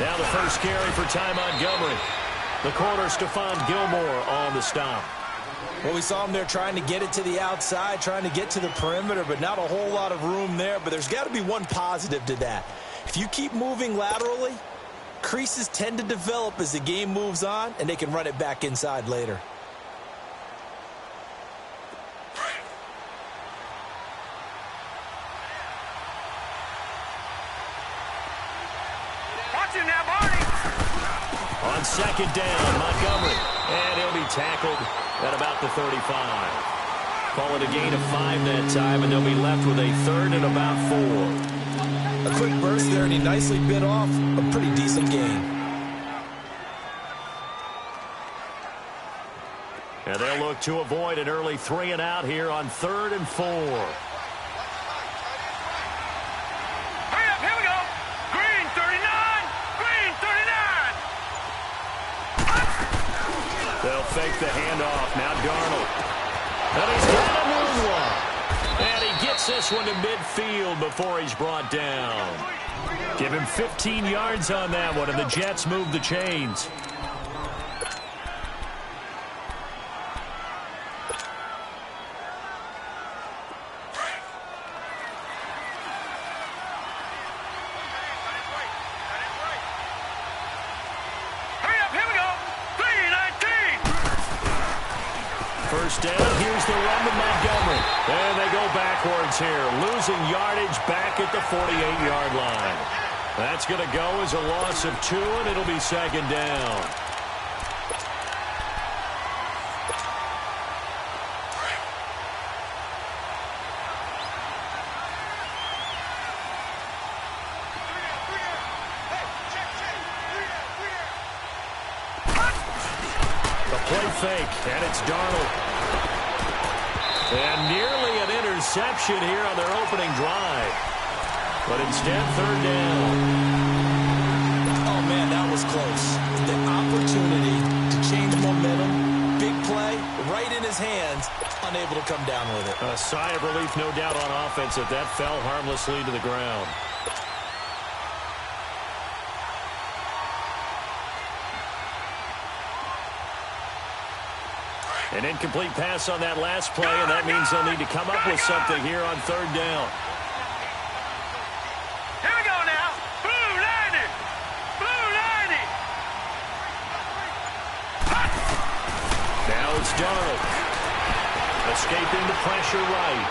Now the first carry for Ty Montgomery. The corner, Stephon Gilmore on the stop. Well, we saw him there trying to get it to the outside, trying to get to the perimeter, but not a whole lot of room there. But there's got to be one positive to that. If you keep moving laterally, creases tend to develop as the game moves on, and they can run it back inside later. On second down, Montgomery. And he'll be tackled at about the 35. Call it a gain of 5 that time, and they'll be left with a third and about 4. A quick burst there, and he nicely bit off a pretty decent gain. And they'll look to avoid an early 3 and out here on 3rd and 4. They'll fake the handoff. Now Darnold. And he's got a new one. And he gets this one to midfield before he's brought down. Give him 15 yards on that one, and the Jets move the chains. First down, here's the run to Montgomery. And they go backwards here, losing yardage back at the 48-yard line. That's going to go as a loss of 2, and it'll be second down. Play fake, and it's Darnold. And nearly an interception here on their opening drive. But instead, third down. Oh, man, that was close. The opportunity to change momentum, big play, right in his hands, unable to come down with it. A sigh of relief, no doubt, on offense if that fell harmlessly to the ground. An incomplete pass on that last play, and that means they'll need to come up with something here on third down. Here we go now. Blue 90. Blue 90. Now it's Darnold. Escaping the pressure right.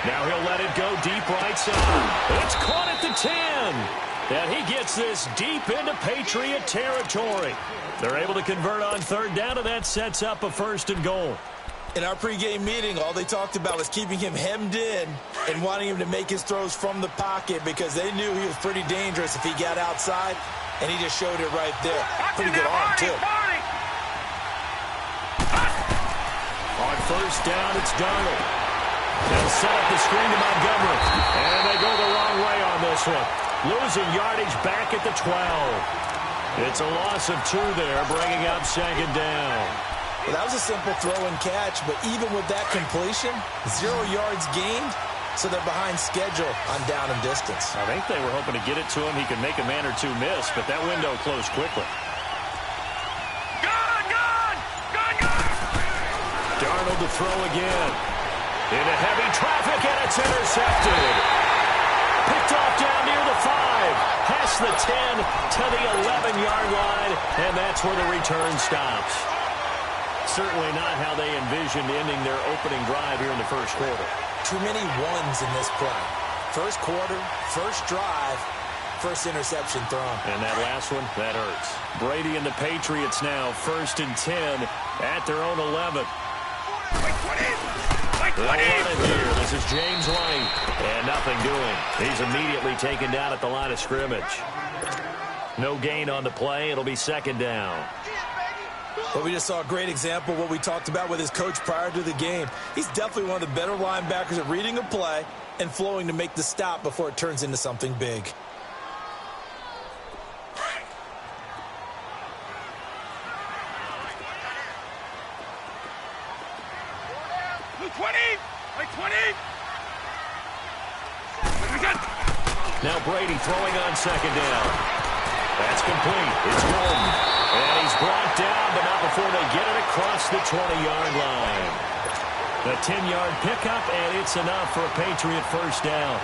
Now he'll let it go deep right side. It's caught at the 10. And he gets this deep into Patriot territory. They're able to convert on third down, and that sets up a 1st and goal. In our pregame meeting, all they talked about was keeping him hemmed in and wanting him to make his throws from the pocket because they knew he was pretty dangerous if he got outside, and he just showed it right there. Pretty good arm, too. On first down, it's Darnold. They'll set up the screen to Montgomery, and they go the wrong way on this one. Losing yardage back at the 12. It's a loss of 2 there, bringing up second down. Well, that was a simple throw and catch, but even with that completion, 0 yards gained, so they're behind schedule on down and distance. I think they were hoping to get it to him. He could make a man or 2 miss, but that window closed quickly. Gone! Darnold to throw again. Into heavy traffic, and it's intercepted. Picked off down near the 5. Past the 10 to the 11-yard line, and that's where the return stops. Certainly not how they envisioned ending their opening drive here in the first quarter. Too many ones in this play. First quarter, first drive, first interception thrown. And that last one, that hurts. Brady and the Patriots now 1st and 10 at their own 11. They'll run it here. This is James White. And nothing doing. He's immediately taken down at the line of scrimmage. No gain on the play. It'll be second down. But we just saw a great example of what we talked about with his coach prior to the game. He's definitely one of the better linebackers at reading a play and flowing to make the stop before it turns into something big. Now Brady throwing on second down. That's complete. It's Golden. And he's brought down, but not before they get it across the 20-yard line. A 10-yard pickup, and it's enough for a Patriot first down.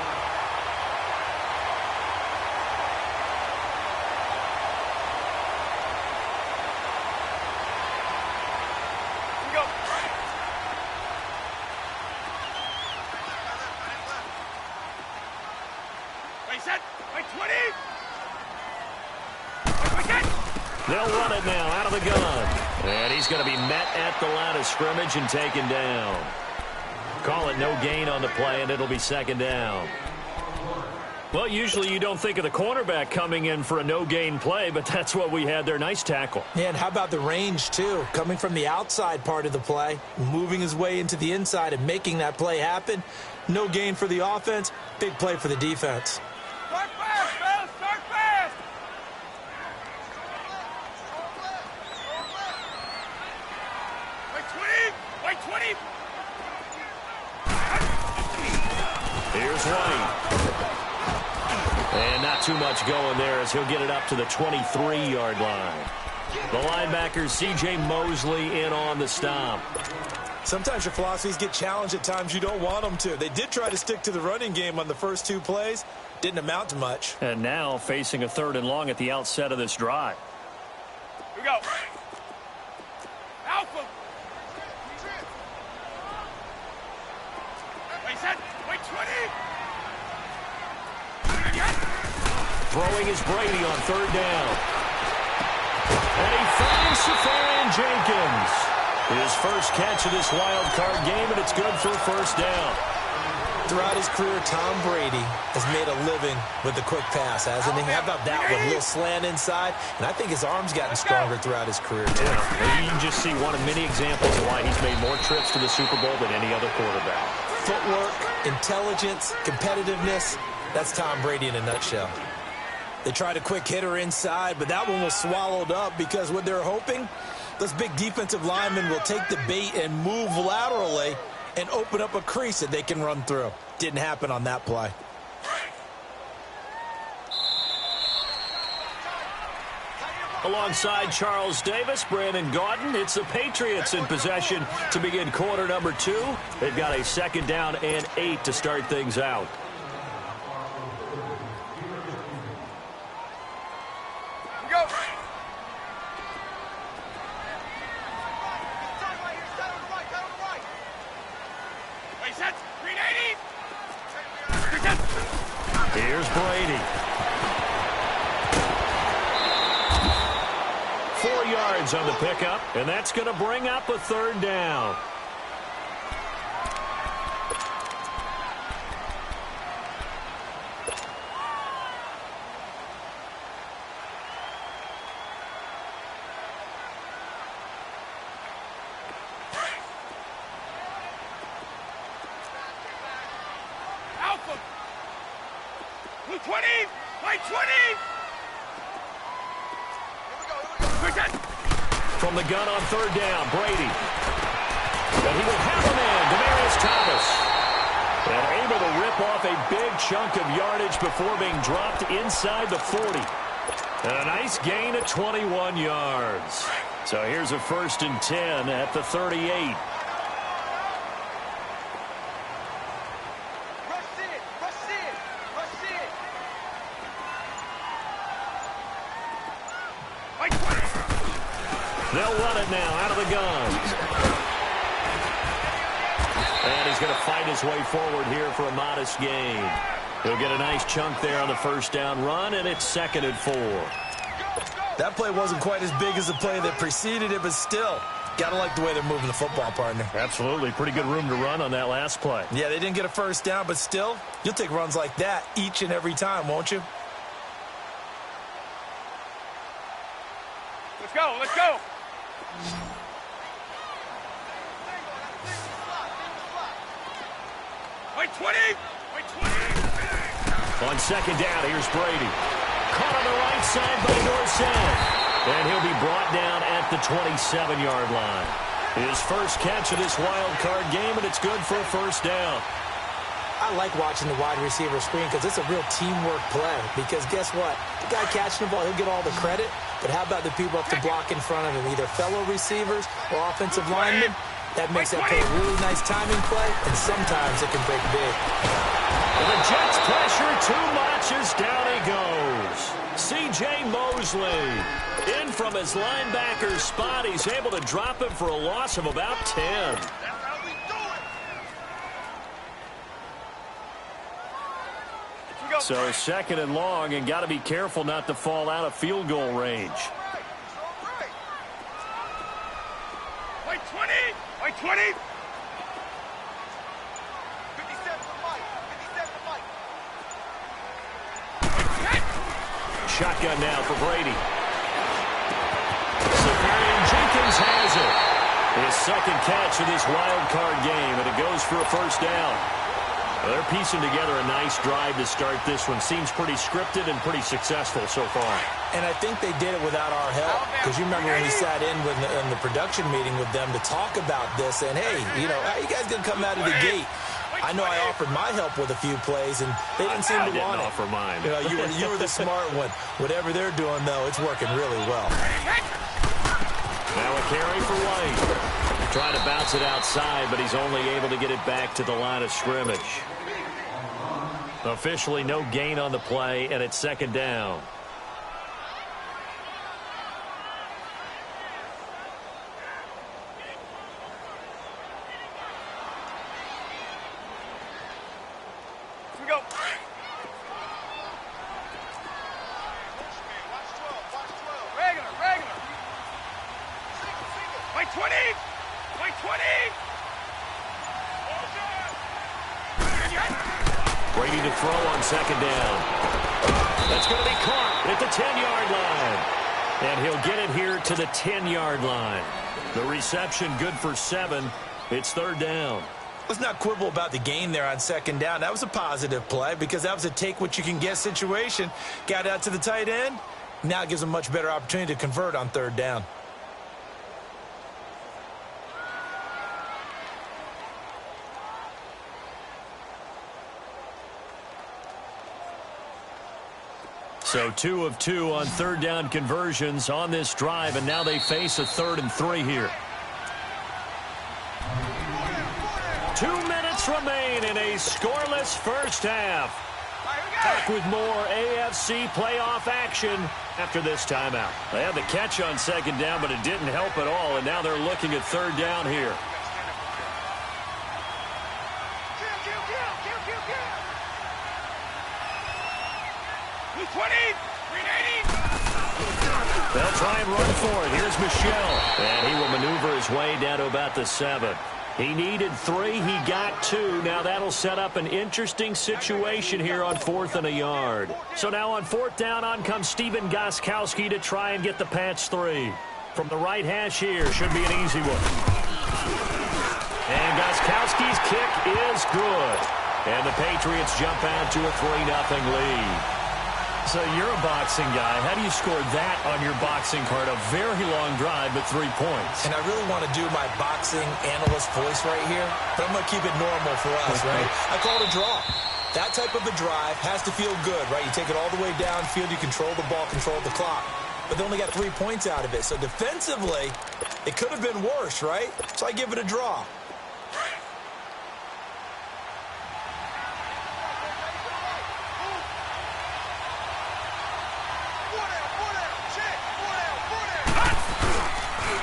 They'll run it now out of the gun. And he's going to be met at the line of scrimmage and taken down. Call it no gain on the play, and it'll be second down. Well, usually you don't think of the cornerback coming in for a no-gain play, but that's what we had there. Nice tackle. Yeah, and how about the range, too? Coming from the outside part of the play, moving his way into the inside and making that play happen. No gain for the offense, big play for the defense. Start fast, fellas! Start fast! Wait 20! Here's White. And not too much going there as he'll get it up to the 23-yard line. The linebacker, C.J. Mosley, in on the stop. Sometimes your philosophies get challenged at times you don't want them to. They did try to stick to the running game on the first two plays. Didn't amount to much. And now facing a 3rd and long at the outset of this drive. Here we go. Alpha! Wait, set! Wait 20! Throwing is Brady on 3rd down. And he finds Safarian Jenkins. His first catch of this wild card game, and it's good for a first down. Throughout his career, Tom Brady has made a living with the quick pass, hasn't he? How about that one? A little slant inside, and I think his arm's gotten stronger throughout his career, too. Yeah, you can just see one of many examples of why he's made more trips to the Super Bowl than any other quarterback. Footwork, intelligence, competitiveness, that's Tom Brady in a nutshell. They tried a quick hitter inside, but that one was swallowed up because what they're hoping, those big defensive linemen will take the bait and move laterally and open up a crease that they can run through. Didn't happen on that play. Alongside Charles Davis, Brandon Gaudin, it's the Patriots in possession to begin quarter number 2. They've got a 2nd down and 8 to start things out. Here's Brady. 4 yards on the pickup, and that's going to bring up a 3rd down. From the gun on 3rd down, Brady. And he will have a man, Demaryius Thomas. And able to rip off a big chunk of yardage before being dropped inside the 40. And a nice gain of 21 yards. So here's a 1st and 10 at the 38. They'll run it now out of the gun. And he's going to fight his way forward here for a modest gain. He'll get a nice chunk there on the 1st down run, and it's 2nd and 4. That play wasn't quite as big as the play that preceded it, but still, got to like the way they're moving the football, partner. Absolutely. Pretty good room to run on that last play. Yeah, they didn't get a 1st down, but still, you'll take runs like that each and every time, won't you? Let's go, let's go. Wait 20! Wait 20! On 2nd down, here's Brady. Caught on the right side by Dorsett. And he'll be brought down at the 27-yard line. His first catch of this wild card game, and it's good for a 1st down. I like watching the wide receiver screen because it's a real teamwork play. Because guess what? The guy catching the ball, he'll get all the credit. But how about the people up to block in front of him, either fellow receivers or offensive linemen? That makes that play a really nice timing play, and sometimes it can break big. And the Jets pressure too much as down he goes. C.J. Mosley in from his linebacker spot. He's able to drop him for a loss of about 10. So second and long, and got to be careful not to fall out of field goal range. Wait 20! Wait 20! 57 for Mike. 57 for Mike. Shotgun now for Brady. Safarian Jenkins has it. His second catch of this wild card game, and it goes for a first down. Well, they're piecing together a nice drive to start this one. Seems pretty scripted and pretty successful so far. And I think they did it without our help. Because you remember when we sat in the production meeting with them to talk about this. And, hey, you know, how you guys going to come out of the gate? I know I offered my help with a few plays, and they didn't seem to want it. I didn't offer mine. You know, you were the smart one. Whatever they're doing, though, it's working really well. Now a carry for White. Trying to bounce it outside, but he's only able to get it back to the line of scrimmage. Officially no gain on the play, and it's second down. Here we go. Regular. Wait 20! Wait 20! Brady to throw on second down. That's going to be caught at the 10-yard line. And he'll get it here to the 10-yard line. The reception good for 7. It's third down. Let's not quibble about the gain there on second down. That was a positive play because that was a take-what-you-can-get situation. Got out to the tight end. Now it gives them a much better opportunity to convert on third down. So 2 of 2 on third down conversions on this drive, and now they face a 3rd and 3 here. 2 minutes remain in a scoreless first half. Back with more AFC playoff action after this timeout. They had the catch on second down, but it didn't help at all, and now they're looking at third down here. They'll try and run for it. Here's Michelle. And he will maneuver his way down to about the 7. He needed 3. He got 2. Now that'll set up an interesting situation here on 4th and a yard. So now on 4th down, on comes Stephen Gostkowski to try and get the patch 3. From the right hash here, should be an easy one. And Gostkowski's kick is good. And the Patriots jump out to a 3-0 lead. So you're a boxing guy. How do you score that on your boxing card? A very long drive, but 3 points. And I really want to do my boxing analyst voice right here, but I'm going to keep it normal for us, right? I call it a draw. That type of a drive has to feel good, right? You take it all the way downfield, you control the ball, control the clock. But they only got 3 points out of it. So defensively, it could have been worse, right? So I give it a draw.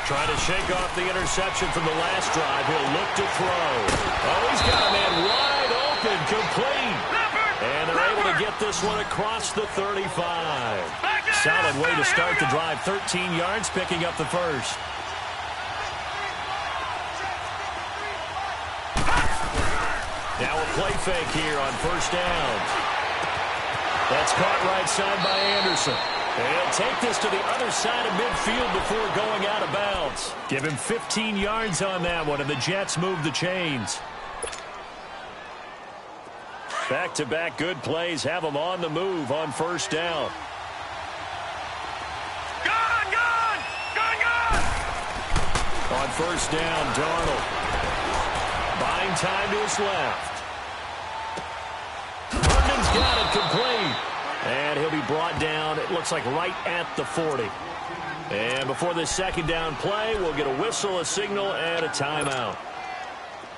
Trying to shake off the interception from the last drive. He'll look to throw. Oh, he's got a man wide open, complete. And they're able to get this one across the 35. Solid way to start the drive. 13 yards, picking up the first. Now a play fake here on first down. That's caught right side by Anderson. And he'll take this to the other side of midfield before going out of bounds. Give him 15 yards on that one, and the Jets move the chains. Back-to-back good plays have them on the move on first down. Gone! On first down, Darnold. Buying time to his left. incomplete. And he'll be brought down, it looks like right at the 40. And before this second down play, we'll get a whistle, a signal, and a timeout,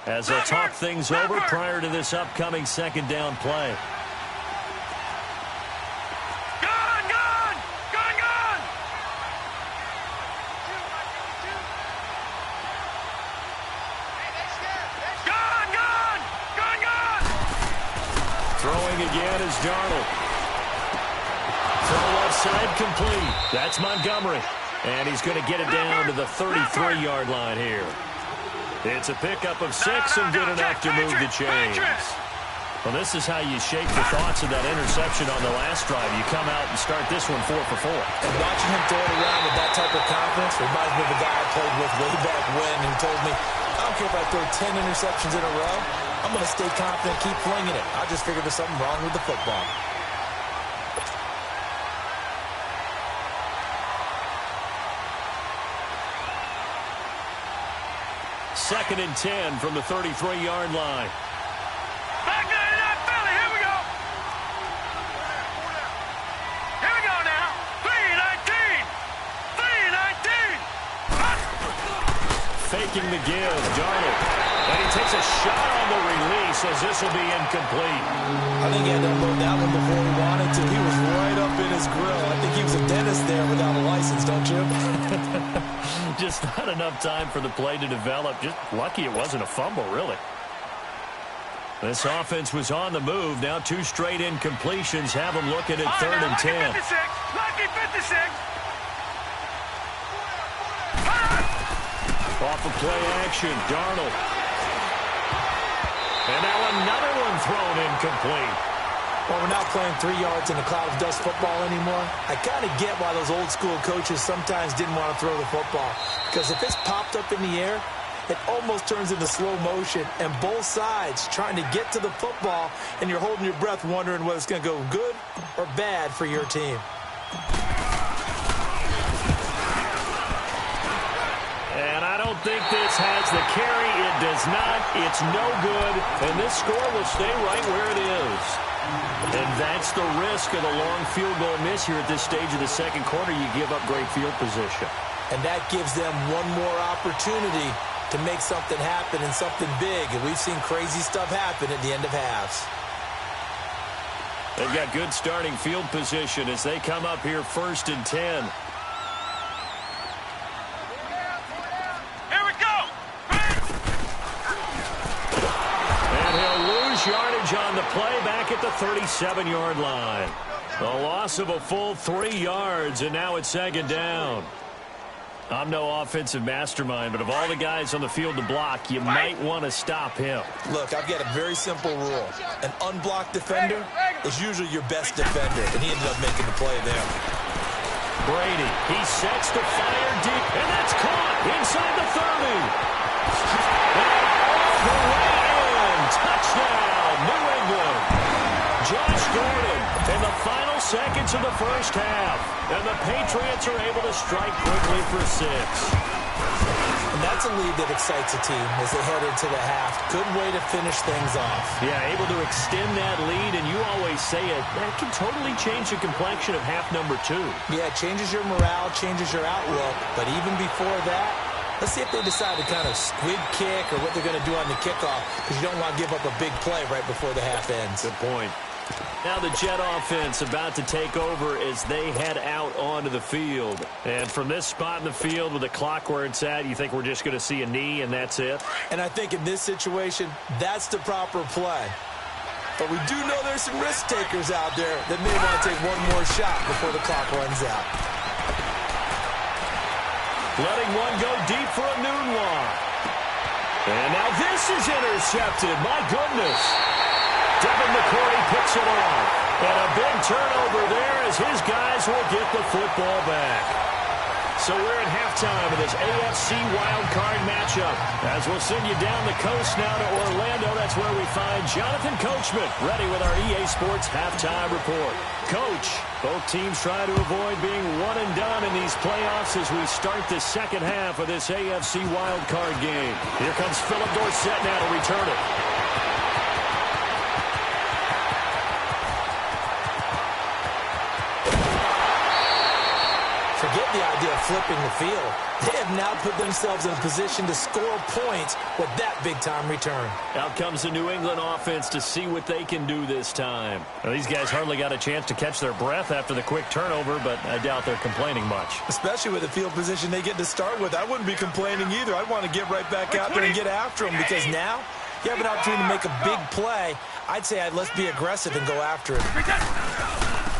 as they'll talk things over prior to this upcoming second down play. Throwing again is Darnold. Throw left side complete. That's Montgomery. And he's going to get it down to the 33-yard line here. It's a pickup of 6 and good enough to move the chains. Well, this is how you shape the thoughts of that interception on the last drive. You come out and start this one 4 for 4. And watching him throw it around with that type of confidence reminds me of a guy I played with way back when, and told me, I don't care if I throw 10 interceptions in a row, I'm going to stay confident, keep flinging it. I just figured there's something wrong with the football. Second and 10 from the 33-yard line. Back to that belly. Here we go. Here we go now. 3-19. 3-19. Faking the give, Darnold. And he takes a shot on the release as this will be incomplete. I think he had to unload that one before he wanted to. He was right up in his grill. I think he was a dentist there without a license, don't you? Just not enough time for the play to develop. Just lucky it wasn't a fumble, really. This offense was on the move. Now 2 straight incompletions have them looking at 3rd and 10. Lucky 56. Off of play action, Darnold. And now another one thrown incomplete. Well, we're not playing 3 yards in a cloud of dust football anymore. I kind of get why those old school coaches sometimes didn't want to throw the football. Because if it's popped up in the air, it almost turns into slow motion. And both sides trying to get to the football, and you're holding your breath wondering whether it's going to go good or bad for your team. And I don't think this has the carry. It does not. It's no good. And this score will stay right where it is. And that's the risk of a long field goal miss here at this stage of the second quarter. You give up great field position. And that gives them one more opportunity to make something happen and something big. And we've seen crazy stuff happen at the end of halves. They've got good starting field position as they come up here 1st and 10. Yardage on the play back at the 37-yard line. A loss of a full 3 yards, and now it's 2nd down. I'm no offensive mastermind, but of all the guys on the field to block, you might want to stop him. Look, I've got a very simple rule. An unblocked defender is usually your best defender, and he ended up making the play there. Brady, he sets to fire deep, and that's caught inside the 30. And off the way in, touchdown, New England. Josh Gordon in the final seconds of the first half, and the Patriots are able to strike quickly for 6. And that's a lead that excites a team as they head into the half. Good way to finish things off. Yeah, able to extend that lead, and you always say it, that can totally change the complexion of half number 2. Yeah, it changes your morale, changes your outlook, but even before that, let's see if they decide to kind of squib kick or what they're going to do on the kickoff, because you don't want to give up a big play right before the half ends. Good point. Now the Jet offense about to take over as they head out onto the field. And from this spot in the field with the clock where it's at, you think we're just going to see a knee and that's it? And I think in this situation, that's the proper play. But we do know there's some risk takers out there that may want to take one more shot before the clock runs out. Letting one go deep for a noon walk. And now this is intercepted. My goodness. Devin McCourty picks it off. And a big turnover there as his guys will get the football back. So we're at halftime of this AFC wildcard matchup. As we'll send you down the coast now to Orlando, that's where we find Jonathan Coachman ready with our EA Sports halftime report. Coach, both teams try to avoid being one and done in these playoffs as we start the second half of this AFC wildcard game. Here comes Philip Dorsett now to return it. forget the idea of flipping the field. They have now put themselves in a position to score points with that big-time return. Out comes the New England offense to see what they can do this time. Well, these guys hardly got a chance to catch their breath after the quick turnover, but I doubt they're complaining much. Especially with the field position they get to start with. I wouldn't be complaining either. I'd want to get right back out there and get after them because now you have an opportunity to make a big play. I'd say let's be aggressive and go after it.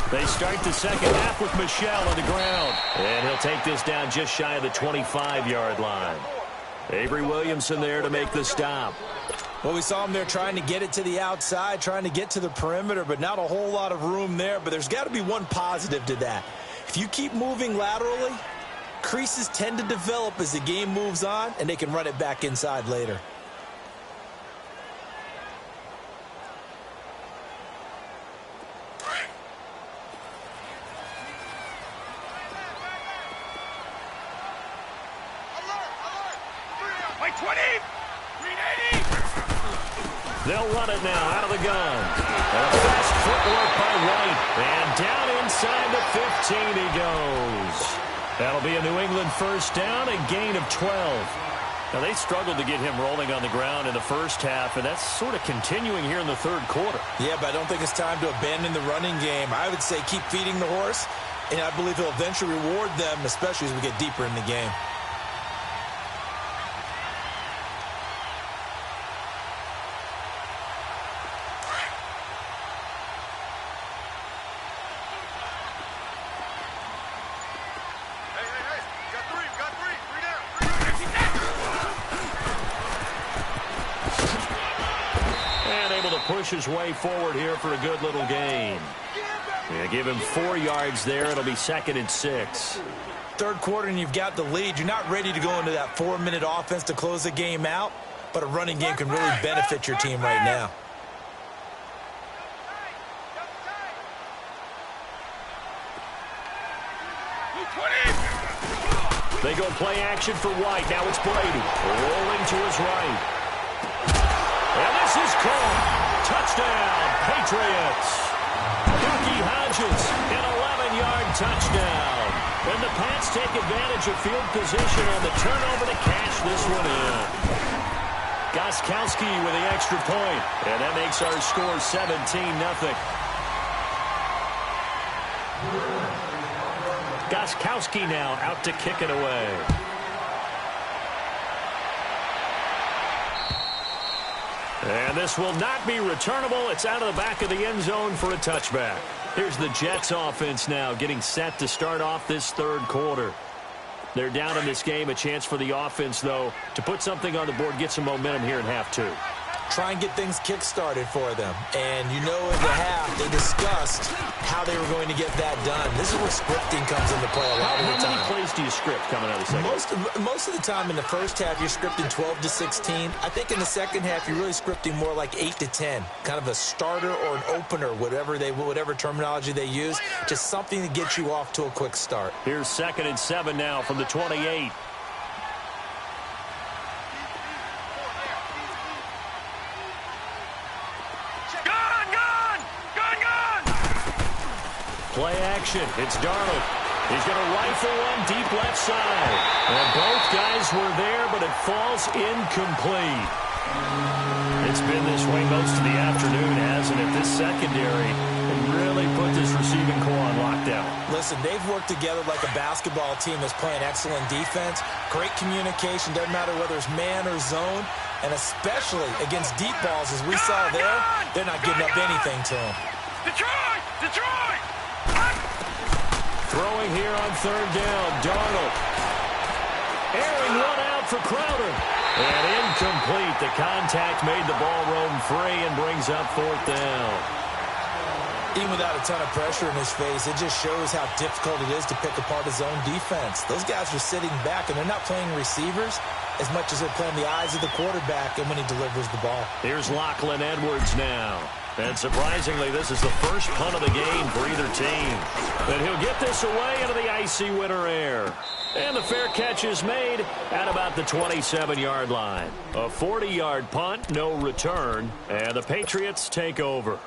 They start the second half with Michel on the ground. And he'll take this down just shy of the 25-yard line. Avery Williamson there to make the stop. Well, we saw him there trying to get it to the outside, trying to get to the perimeter, but not a whole lot of room there. But there's got to be one positive to that. If you keep moving laterally, creases tend to develop as the game moves on, and they can run it back inside later. They'll run it now out of the gun. And a fast footwork by White. And down inside the 15 he goes. That'll be a New England first down, a gain of 12. Now, they struggled to get him rolling on the ground in the first half, and that's sort of continuing here in the third quarter. Yeah, but I don't think it's time to abandon the running game. I would say keep feeding the horse, and I believe he'll eventually reward them, especially as we get deeper in the game. Push his way forward here for a good little gain. Yeah, give him 4 yards there. It'll be 2nd and 6. Third quarter and you've got the lead. You're not ready to go into that 4-minute offense to close the game out, but a running game can really benefit your team right now. They go play action for White. Now it's Brady rolling to his right. And this is caught. Touchdown, Patriots. Ducky Hodges, an 11-yard touchdown. And the Pats take advantage of field position on the turnover to cash this one in. Gostkowski with the extra point. And that makes our score 17-0. Gostkowski now out to kick it away. And this will not be returnable. It's out of the back of the end zone for a touchback. Here's the Jets offense now getting set to start off this third quarter. They're down in this game. A chance for the offense, though, to put something on the board, get some momentum here in half two. Try and get things kick-started for them. And you know in the half, they discussed how they were going to get that done. This is where scripting comes into play a lot of the time. How many plays do you script coming out of the second? Most of the time in the first half, you're scripting 12 to 16. I think in the second half, you're really scripting more like 8 to 10. Kind of a starter or an opener, whatever terminology they use. Just something to get you off to a quick start. Here's 2nd and 7 now from the 28. Play action. It's Darnold. He's going to rifle one deep left side. And both guys were there, but it falls incomplete. It's been this way most of the afternoon, hasn't it? This secondary can really put this receiving core on lockdown. Listen, they've worked together like a basketball team that's playing excellent defense. Great communication. Doesn't matter whether it's man or zone. And especially against deep balls, as we saw there, they're not giving up anything to them. Detroit! Detroit! Throwing here on third down, Darnold. Airing one out for Crowder. And incomplete. The contact made the ball roam free and brings up 4th down. Even without a ton of pressure in his face, it just shows how difficult it is to pick apart his own defense. Those guys are sitting back, and they're not playing receivers as much as they're playing the eyes of the quarterback and when he delivers the ball. Here's Lachlan Edwards now. And surprisingly, this is the first punt of the game for either team. And he'll get this away into the icy winter air. And the fair catch is made at about the 27-yard line. A 40-yard punt, no return, and the Patriots take over.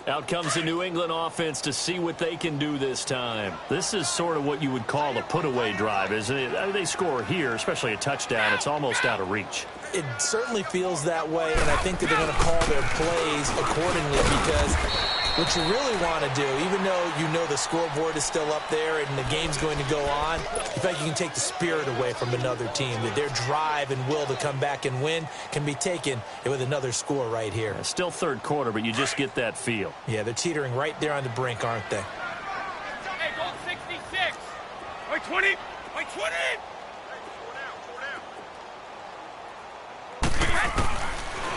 Out comes the New England offense to see what they can do this time. This is sort of what you would call a put-away drive, isn't it? I mean, they score here, especially a touchdown. It's almost out of reach. It certainly feels that way, and I think that they're going to call their plays accordingly because what you really want to do, even though you know the scoreboard is still up there and the game's going to go on, in fact, you can take the spirit away from another team. That their drive and will to come back and win can be taken with another score right here. Still third quarter, but you just get that feel. Yeah, they're teetering right there on the brink, aren't they? Hey, go 66. By 20. By 20.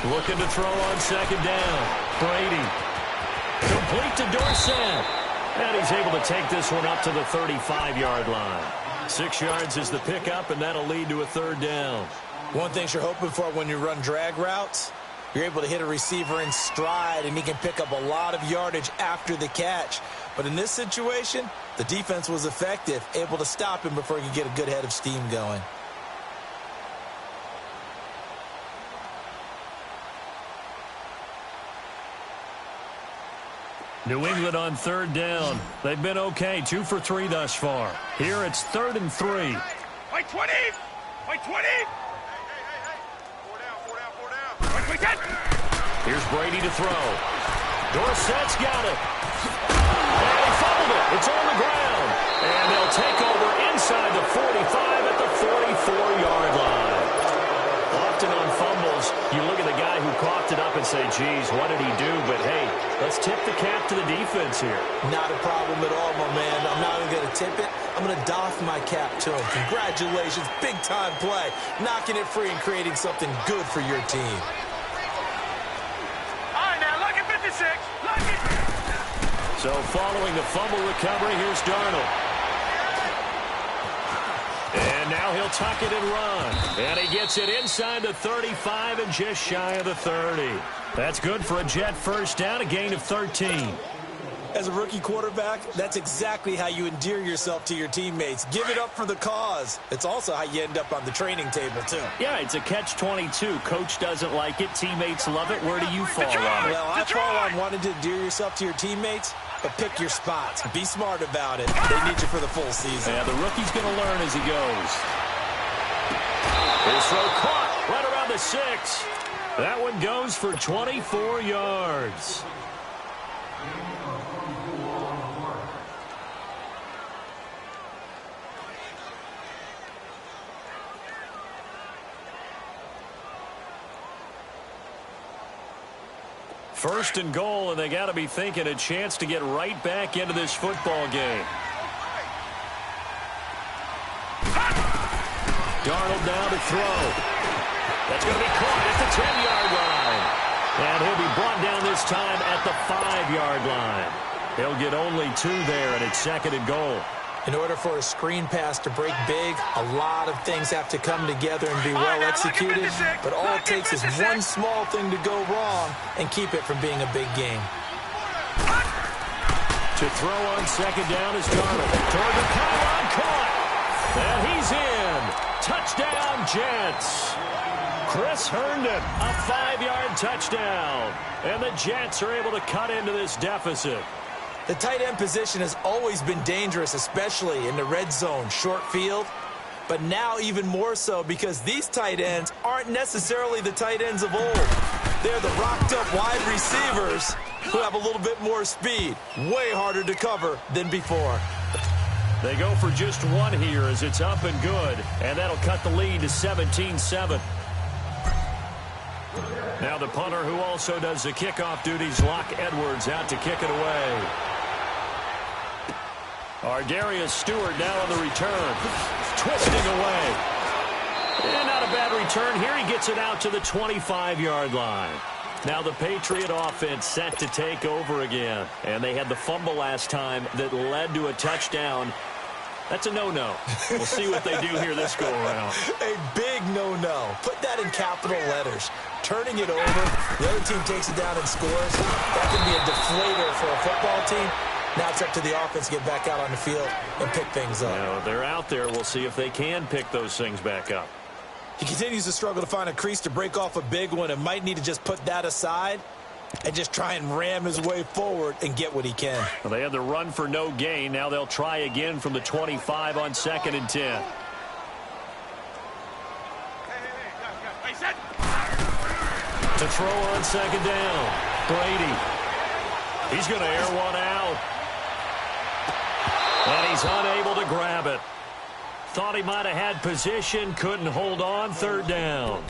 Looking to throw on second down. Brady. Complete to Dorsett. And he's able to take this one up to the 35-yard line. 6 yards is the pickup, and that'll lead to a third down. One thing you're hoping for when you run drag routes, you're able to hit a receiver in stride, and he can pick up a lot of yardage after the catch. But in this situation, the defense was effective, able to stop him before he could get a good head of steam going. New England on third down. They've been okay, 2 for 3 thus far. Here it's 3rd and 3. By 20. By 20. By 10. Here's Brady to throw. Dorsett's got it. And he fumbled it. It's on the ground. And they'll take over inside the 45 at the 44-yard line. Often on fumbles, you look at the guy who coughed it up and say, geez, what did he do? But, hey, let's tip the cap to the defense here. Not a problem at all, my man. I'm not even going to tip it. I'm going to doff my cap to him. Congratulations. Big-time play. Knocking it free and creating something good for your team. All right, now, look at 56. Look at. So following the fumble recovery, here's Darnold. And now he'll tuck it and run. And he gets it inside the 35 and just shy of the 30. That's good for a Jet first down, a gain of 13. As a rookie quarterback, that's exactly how you endear yourself to your teammates. Give it up for the cause. It's also how you end up on the training table, too. Yeah, it's a catch-22. Coach doesn't like it. Teammates love it. Where do you fall on it? Well, I fall on wanting to endear yourself to your teammates, but pick your spots. Be smart about it. They need you for the full season. Yeah, the rookie's going to learn as he goes. His throw caught right around the 6. That one goes for 24 yards. First and goal, and they got to be thinking a chance to get right back into this football game. Darnold down to throw. That's going to be caught at the 10-yard line. And he'll be brought down this time at the 5-yard line. He'll get only 2 there, and it's 2nd and goal. In order for a screen pass to break big, a lot of things have to come together and be well executed. But all it takes is one small thing to go wrong and keep it from being a big game. To throw on second down is Darnold. Toward the pylon, caught. And he's in. Touchdown, Jets. Chris Herndon, a 5-yard touchdown. And the Jets are able to cut into this deficit. The tight end position has always been dangerous, especially in the red zone, short field. But now even more so because these tight ends aren't necessarily the tight ends of old. They're the rocked-up wide receivers who have a little bit more speed. Way harder to cover than before. They go for just 1 here as it's up and good. And that'll cut the lead to 17-7. Now the punter who also does the kickoff duties, Locke Edwards, out to kick it away. Darius Stewart now on the return. Twisting away. And not a bad return here. He gets it out to the 25-yard line. Now the Patriot offense set to take over again. And they had the fumble last time that led to a touchdown. That's a no-no. We'll see what they do here this go-around. A big no-no. Put that in capital letters. Turning it over, the other team takes it down and scores. That can be a deflator for a football team. Now it's up to the offense to get back out on the field and pick things up. Now, they're out there. We'll see if they can pick those things back up. He continues to struggle to find a crease to break off a big one and might need to just put that aside. and just try and ram his way forward and get what he can. Well, they had the run for no gain. Now they'll try again from the 25 on 2nd and 10. To throw on 2nd down. Brady. He's going to air one out. And he's unable to grab it. Thought he might have had position, couldn't hold on. 3rd down.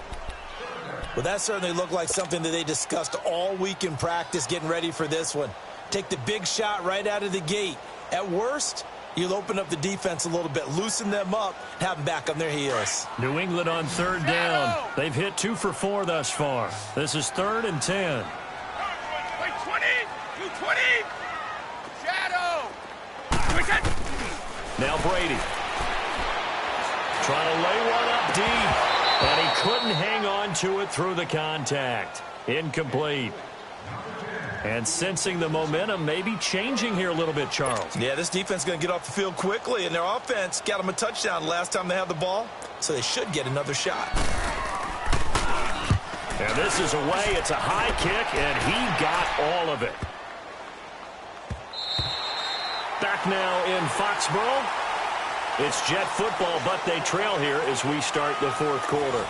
Well, that certainly looked like something that they discussed all week in practice getting ready for this one. Take the big shot right out of the gate. At worst, you'll open up the defense a little bit, loosen them up, have them back on their heels. New England on 3rd down. They've hit 2 for 4 thus far. This is 3rd and 10. Wait, 20, 220. Shadow. Now Brady. Trying to lay one up deep. And he couldn't hang on to it through the contact. Incomplete. And sensing the momentum may be changing here a little bit, Charles. Yeah, this defense is going to get off the field quickly, and their offense got them a touchdown last time they had the ball, so they should get another shot. And this is away. It's a high kick, and he got all of it. Back now in Foxborough. It's Jet football, but they trail here as we start the 4th quarter.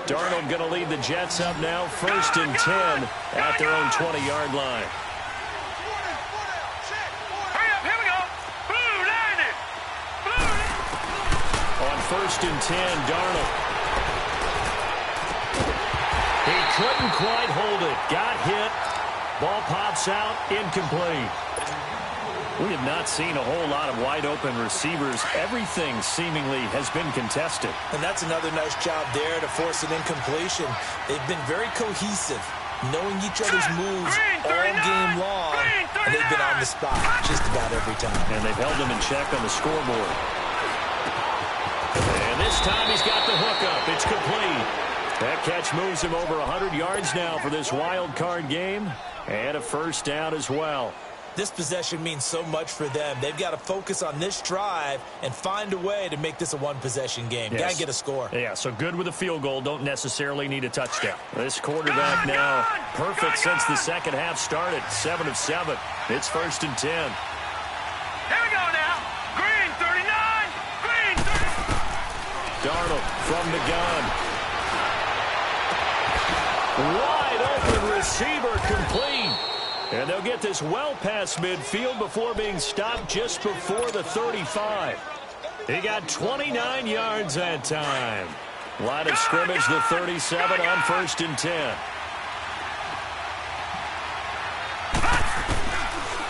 Darnold going to lead the Jets up now, 1st and 10 at their own 20-yard line. On 1st and 10, Darnold. He couldn't quite hold it. Got hit. Ball pops out. Incomplete. We have not seen a whole lot of wide-open receivers. Everything seemingly has been contested. And that's another nice job there to force an incompletion. They've been very cohesive, knowing each other's moves all game long, and they've been on the spot just about every time. And they've held them in check on the scoreboard. And this time he's got the hook up. It's complete. That catch moves him over 100 yards now for this wild card game. And a 1st down as well. This possession means so much for them. They've got to focus on this drive and find a way to make this a one-possession game. Yes. Got to get a score. Yeah, so good with a field goal. Don't necessarily need a touchdown. This quarterback now perfect since the second half started. 7 of 7. It's 1st and 10. Here we go now. Green 39. Green 30. Darnold from the gun. Wide open receiver, complete. And they'll get this well past midfield before being stopped just before the 35. He got 29 yards that time. Line of scrimmage, the 37 on 1st and 10.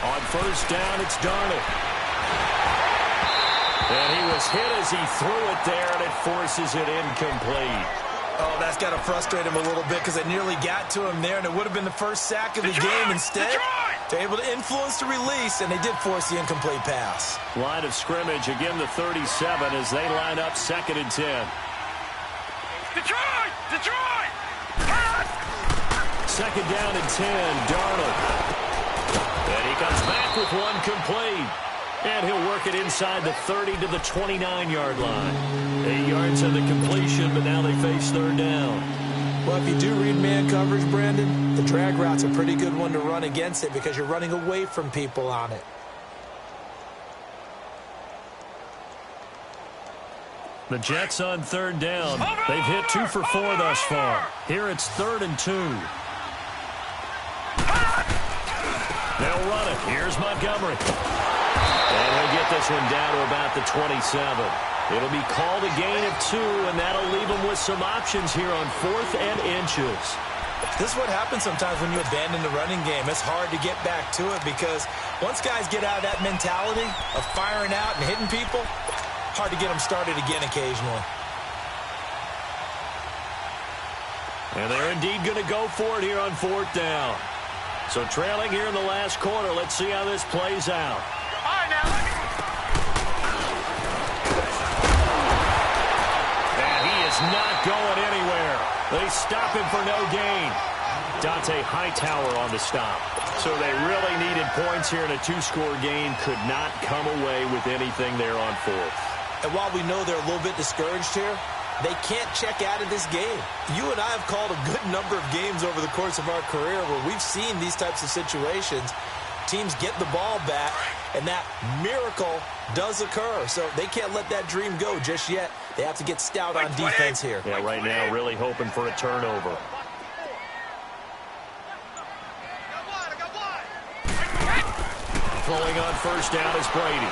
On 1st down, it's Darnold. And he was hit as he threw it there, and it forces it incomplete. Oh, that's got to frustrate him a little bit because they nearly got to him there, and it would have been the first sack of the game. Instead, they're able to influence the release, and they did force the incomplete pass. Line of scrimmage, again the 37 as they line up 2nd and 10. Detroit! Detroit! 2nd down and 10, Darnold. And he comes back with one complete. And he'll work it inside the 30 to the 29-yard line. 8 yards of the completion, but now they face 3rd down. Well, if you do read man coverage, Brandon, the drag route's a pretty good one to run against it because you're running away from people on it. The Jets on 3rd down. They've hit 2 for 4 thus far. Here it's 3rd and 2. They'll run it. Here's Montgomery. And he'll get this one down to about the 27. It'll be called a gain of 2, and that'll leave them with some options here on 4th and inches. This is what happens sometimes when you abandon the running game. It's hard to get back to it because once guys get out of that mentality of firing out and hitting people, hard to get them started again occasionally. And they're indeed going to go for it here on 4th down. So trailing here in the last quarter, let's see how this plays out. All right, now. And he is not going anywhere. They stop him for no gain. Dante Hightower on the stop. So they really needed points here in a two-score game. Could not come away with anything there on fourth. And while we know they're a little bit discouraged here, they can't check out of this game. You and I have called a good number of games over the course of our career where we've seen these types of situations. Teams get the ball back, and that miracle does occur. So they can't let that dream go just yet. They have to get stout on defense here. Yeah, right now really hoping for a turnover. Throwing on first down is Brady.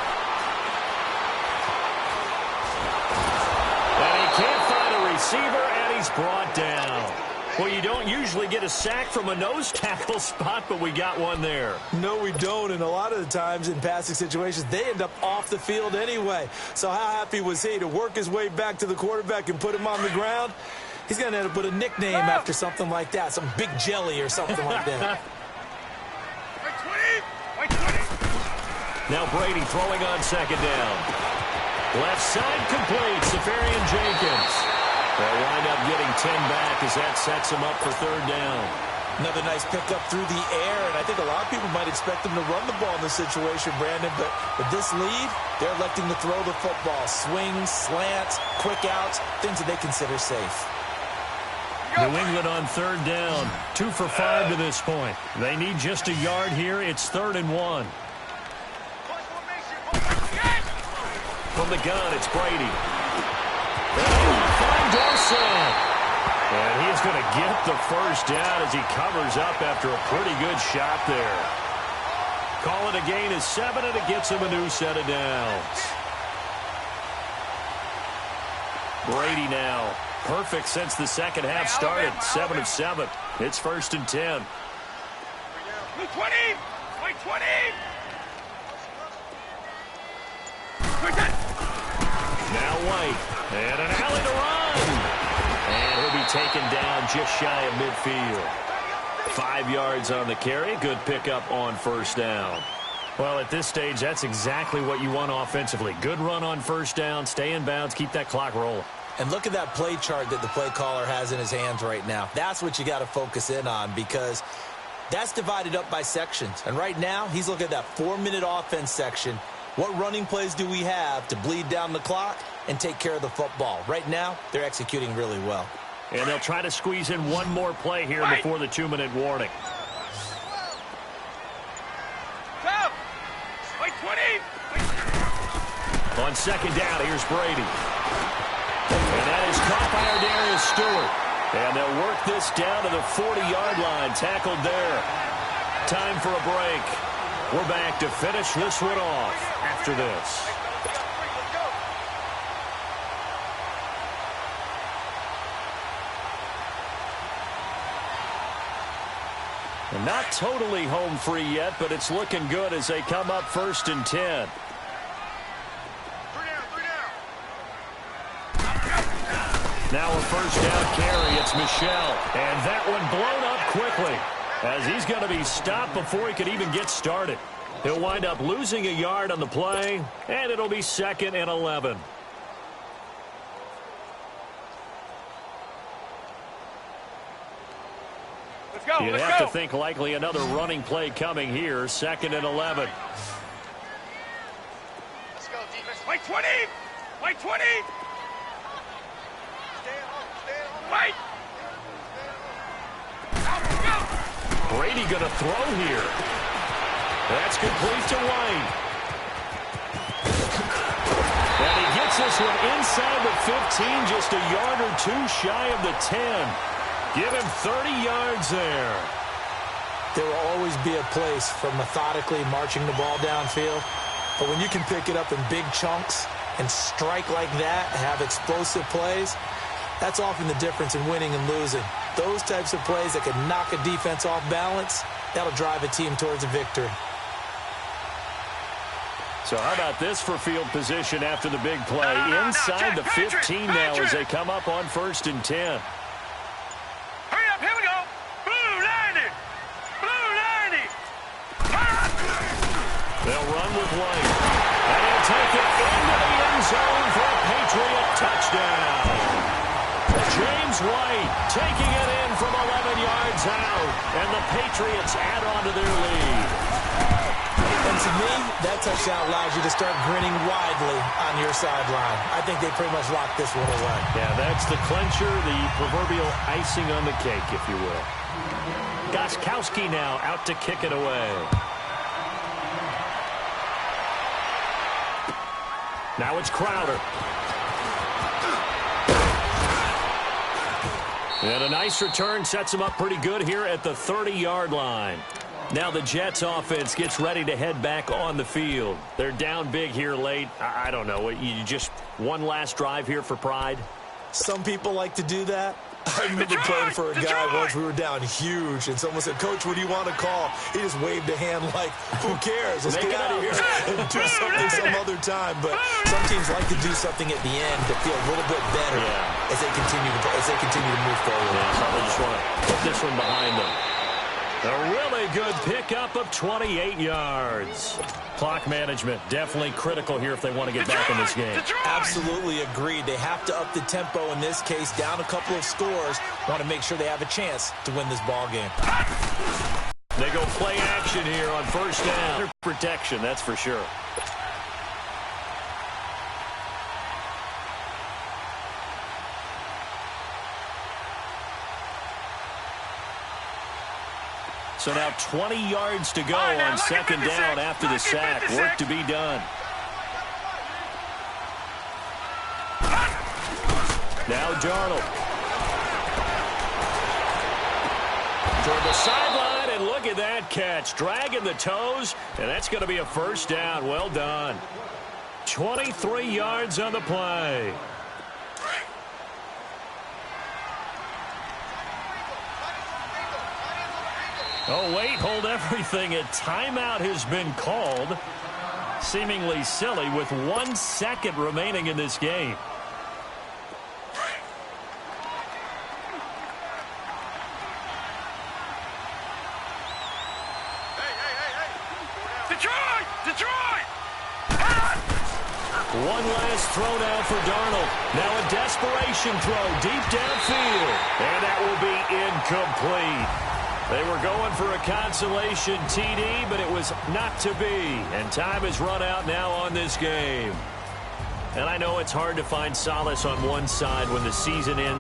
And he can't find a receiver, and he's brought down. Well, you don't usually get a sack from a nose tackle spot, but we got one there. No, we don't, and a lot of the times in passing situations, they end up off the field anyway. So how happy was he to work his way back to the quarterback and put him on the ground? He's going to end up with a nickname after something like that, some Big Jelly or something like that. Now Brady throwing on second down. Left side complete, Safarian Jenkins. They'll wind up getting 10 back as that sets him up for third down. Another nice pickup through the air, and I think a lot of people might expect them to run the ball in this situation, Brandon, but with this lead, they're electing to throw the football. Swings, slants, quick outs, things that they consider safe. New England on third down, 2 for 5 to this point. They need just a yard here. It's 3rd and 1. From the gun, it's Brady. Find Dorsett. And he's going to get the first down as he covers up after a pretty good shot there. Call it a gain of 7, and it gets him a new set of downs. Brady now. Perfect since the second half started. 7 of 7. It's 1st and 10. 20! 20! Now White. And an alley to run. And he'll be taken down just shy of midfield. 5 yards on the carry. Good pickup on first down. Well, at this stage, that's exactly what you want offensively. Good run on first down. Stay in bounds. Keep that clock rolling. And look at that play chart that the play caller has in his hands right now. That's what you got to focus in on because that's divided up by sections. And right now, he's looking at that 4-minute offense section. What running plays do we have to bleed down the clock and take care of the football? Right now, they're executing really well. And they'll try to squeeze in one more play here before the 2-minute warning. Go! 20! On second down, here's Brady. And that is caught by Ardarius Stewart. And they'll work this down to the 40-yard line. Tackled there. Time for a break. We're back to finish this one off after this. And not totally home free yet, but it's looking good as they come up 1st and 10. Now a first down carry. It's Michel. And that one blown up quickly as he's going to be stopped before he could even get started. He'll wind up losing a yard on the play, and it'll be 2nd and 11. Let's go. You'd have to think likely another running play coming here. 2nd and 11. Let's go, defense. Wait 20! Wait 20! Wait! Brady going to throw here. That's complete to White. And he gets this one inside the 15, just a yard or 2 shy of the 10. Give him 30 yards there. There will always be a place for methodically marching the ball downfield. But when you can pick it up in big chunks and strike like that, have explosive plays, that's often the difference in winning and losing. Those types of plays that can knock a defense off balance, that'll drive a team towards a victory. So how about this for field position after the big play? Inside the 15 now as they come up on 1st and 10. Hurry up, here we go. Blue 90. Blue 90. They'll run with White. And he'll take it into the end zone for a Patriot touchdown. James White taking it in from 11 yards yards out, and the Patriots add on to their lead. And to me, that touchdown allows you to start grinning widely on your sideline. I think they pretty much locked this one away. Yeah, that's the clincher, the proverbial icing on the cake, if you will. Gostkowski now out to kick it away. Now it's Crowder. And a nice return sets him up pretty good here at the 30-yard line. Now the Jets offense gets ready to head back on the field. They're down big here late. I don't know. You just one last drive here for pride? Some people like to do that. I remember playing for a guy once. We were down huge, and someone said, "Coach, what do you want to call?" He just waved a hand like, "Who cares? Let's get out of here and do something some other time." But some teams like to do something at the end to feel a little bit better as they continue to move forward. Yeah, probably just want to put this one behind them. A really good pickup of 28 yards. Clock management definitely critical here if they want to get back in this game. Absolutely agreed. They have to up the tempo in this case, down a couple of scores. Want to make sure they have a chance to win this ball game. They go play action here on first down. Protection, that's for sure. So now 20 yards to go on second down after the sack. Work to be done. Now Darnold. Toward the sideline, and look at that catch. Dragging the toes, and that's going to be a first down. Well done. 23 yards on the play. Oh, wait, hold everything. A timeout has been called. Seemingly silly with 1 second remaining in this game. Detroit! Detroit! One last throw now for Darnold. Now a desperation throw deep downfield. And that will be incomplete. They were going for a consolation TD, but it was not to be. And time has run out now on this game. And I know it's hard to find solace on one side when the season ends